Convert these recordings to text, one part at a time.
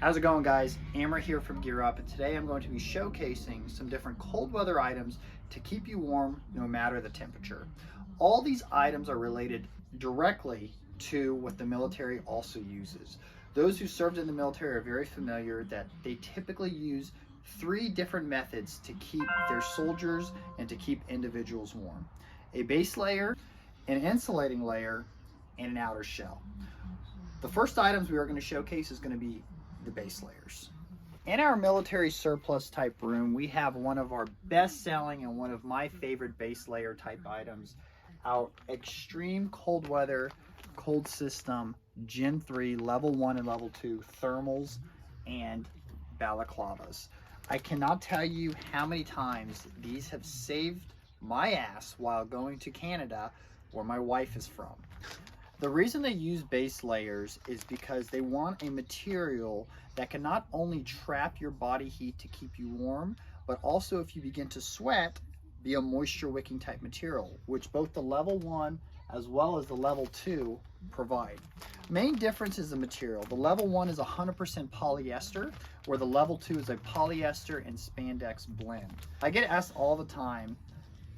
How's it going, guys? Amber here from Gear Up, and today I'm going to be showcasing some different cold weather items to keep you warm no matter the temperature. All these items are related directly to what the military also uses. Those who served in the military are very familiar that they typically use three different methods to keep their soldiers and to keep individuals warm: a base layer, an insulating layer, and an outer shell. The first items we are going to showcase is going to be the base layers. In our military surplus type room, we have one of our best selling and one of my favorite base layer type items, our extreme cold weather, cold system, Gen 3, level 1 and level 2 thermals and balaclavas. I cannot tell you how many times these have saved my ass while going to Canada, where my wife is from. The reason they use base layers is because they want a material that can not only trap your body heat to keep you warm, but also if you begin to sweat, be a moisture wicking type material, which both the level 1 as well as the level 2 provide. Main difference is the material. The level 1 is 100% polyester, where the level 2 is a polyester and spandex blend. I get asked all the time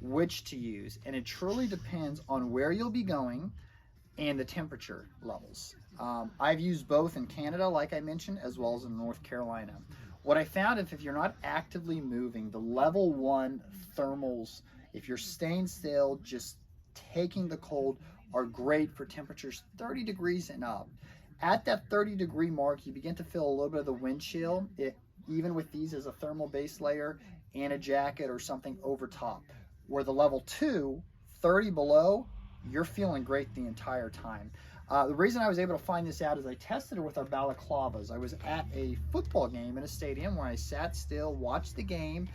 which to use, and it truly depends on where you'll be going and the temperature levels. I've used both in Canada, like I mentioned, as well as in North Carolina. What I found is if you're not actively moving, the level 1 thermals, if you're staying still, just taking the cold, are great for temperatures 30 degrees and up. At that 30-degree mark, you begin to feel a little bit of the wind chill, even with these as a thermal base layer and a jacket or something over top. Where the level 2, 30 below, you're feeling great the entire time. The reason I was able to find this out is I tested it with our balaclavas. I was at a football game in a stadium where I sat still, watched the game,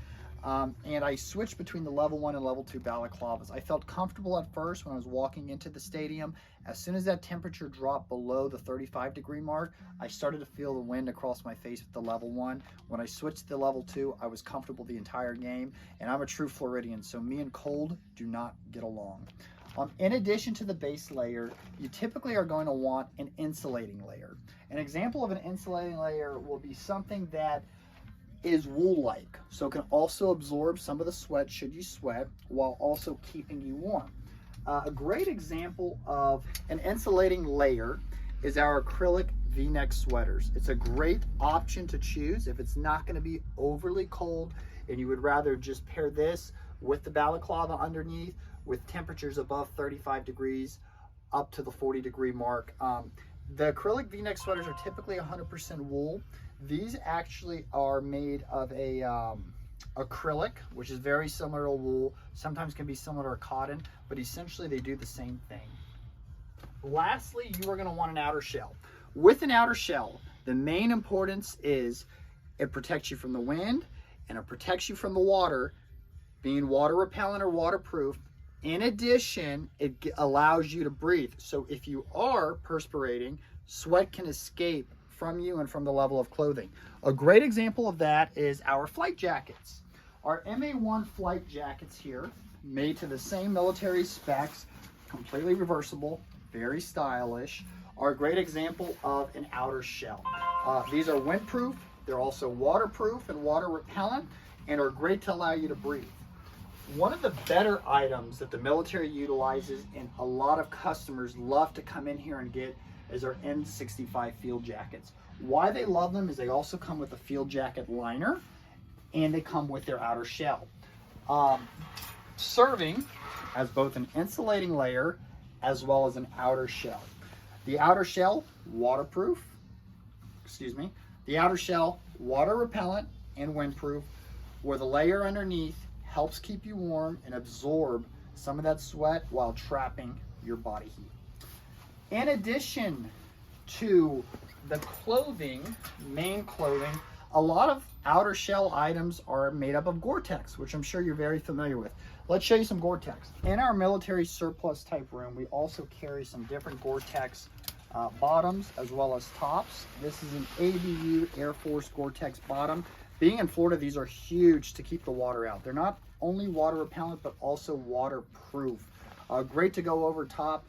and I switched between the level 1 and level 2 balaclavas. I felt comfortable at first when I was walking into the stadium. As soon as that temperature dropped below the 35-degree mark, I started to feel the wind across my face with the level 1. When I switched to the level 2, I was comfortable the entire game, and I'm a true Floridian, so me and cold do not get along. In addition to the base layer, you typically are going to want an insulating layer. An example of an insulating layer will be something that is wool-like, so it can also absorb some of the sweat should you sweat, while also keeping you warm. A great example of an insulating layer is our acrylic V-neck sweaters. It's a great option to choose if it's not going to be overly cold and you would rather just pair this with the balaclava underneath, with temperatures above 35 degrees up to the 40-degree mark. The acrylic V-neck sweaters are typically 100% wool. These actually are made of a acrylic, which is very similar to wool, sometimes can be similar to cotton, but essentially they do the same thing. Lastly, you are going to want an outer shell. With an outer shell, the main importance is it protects you from the wind and it protects you from the water, being water repellent or waterproof. In addition, it allows you to breathe. So if you are perspirating, sweat can escape from you and from the level of clothing. A great example of that is our flight jackets. Our MA1 flight jackets here, made to the same military specs, completely reversible, very stylish, are a great example of an outer shell. These are windproof, they're also waterproof and water repellent, and are great to allow you to breathe. One of the better items that the military utilizes and a lot of customers love to come in here and get is our N65 field jackets. Why they love them is they also come with a field jacket liner and they come with their outer shell. Serving as both an insulating layer as well as an outer shell. The outer shell, waterproof, the outer shell, water repellent and windproof, where the layer underneath helps keep you warm and absorb some of that sweat while trapping your body heat. In addition to the clothing, main clothing, a lot of outer shell items are made up of Goretex, which I'm sure you're very familiar with. Let's show you some Goretex. In our military surplus type room, we also carry some different Goretex bottoms as well as tops. This is an ABU Air Force Goretex bottom. Being in Florida, these are huge to keep the water out. They're not only water repellent, but also waterproof. Great to go over top.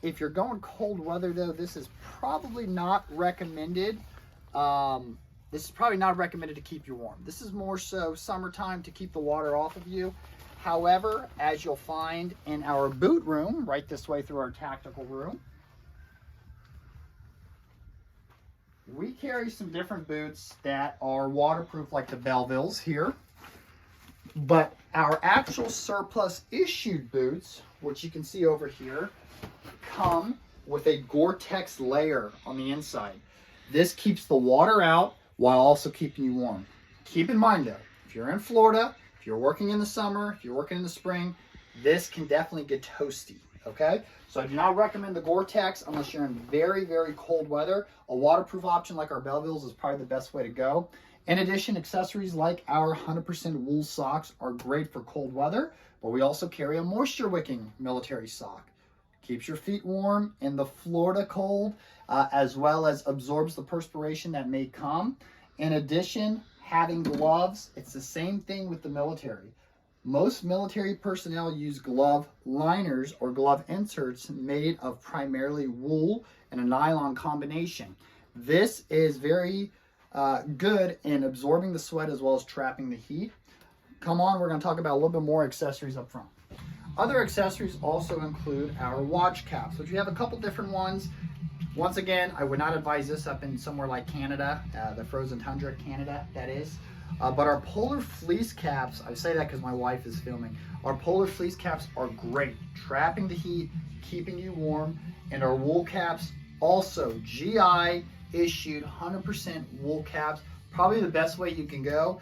If you're going cold weather though, this is probably not recommended This is probably not recommended to keep you warm. This is more so summertime to keep the water off of you. However, as you'll find in our boot room, right this way through our tactical room, we carry some different boots that are waterproof, like the Bellevilles here. But our actual surplus issued boots, which you can see over here, come with a Goretex layer on the inside. This keeps the water out while also keeping you warm. Keep in mind though, if you're in Florida, if you're working in the summer, if you're working in the spring, this can definitely get toasty, okay? So I do not recommend the Goretex unless you're in very, very cold weather. A waterproof option like our Bellevilles is probably the best way to go. In addition, accessories like our 100% wool socks are great for cold weather, but we also carry a moisture wicking military sock. Keeps your feet warm in the Florida cold, as well as absorbs the perspiration that may come. In addition, having gloves, it's the same thing with the military. Most military personnel use glove liners or glove inserts made of primarily wool and a nylon combination. This is very good in absorbing the sweat as well as trapping the heat. Come on, we're going to talk about a little bit more accessories up front. Other accessories also include our watch caps, which we have a couple different ones. Once again, I would not advise this up in somewhere like Canada, the frozen tundra, Canada, that is. But our polar fleece caps, I say that because my wife is filming. Our polar fleece caps are great, trapping the heat, keeping you warm. And our wool caps, also GI issued 100% wool caps. Probably the best way you can go.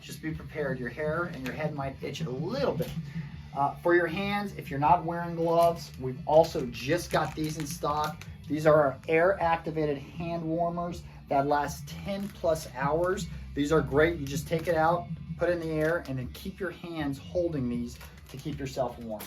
Just be prepared. Your hair and your head might itch a little bit. For your hands, if you're not wearing gloves, we've also just got these in stock. These are our air-activated hand warmers that last 10 plus hours. These are great. You just take it out, put it in the air, and then keep your hands holding these to keep yourself warm.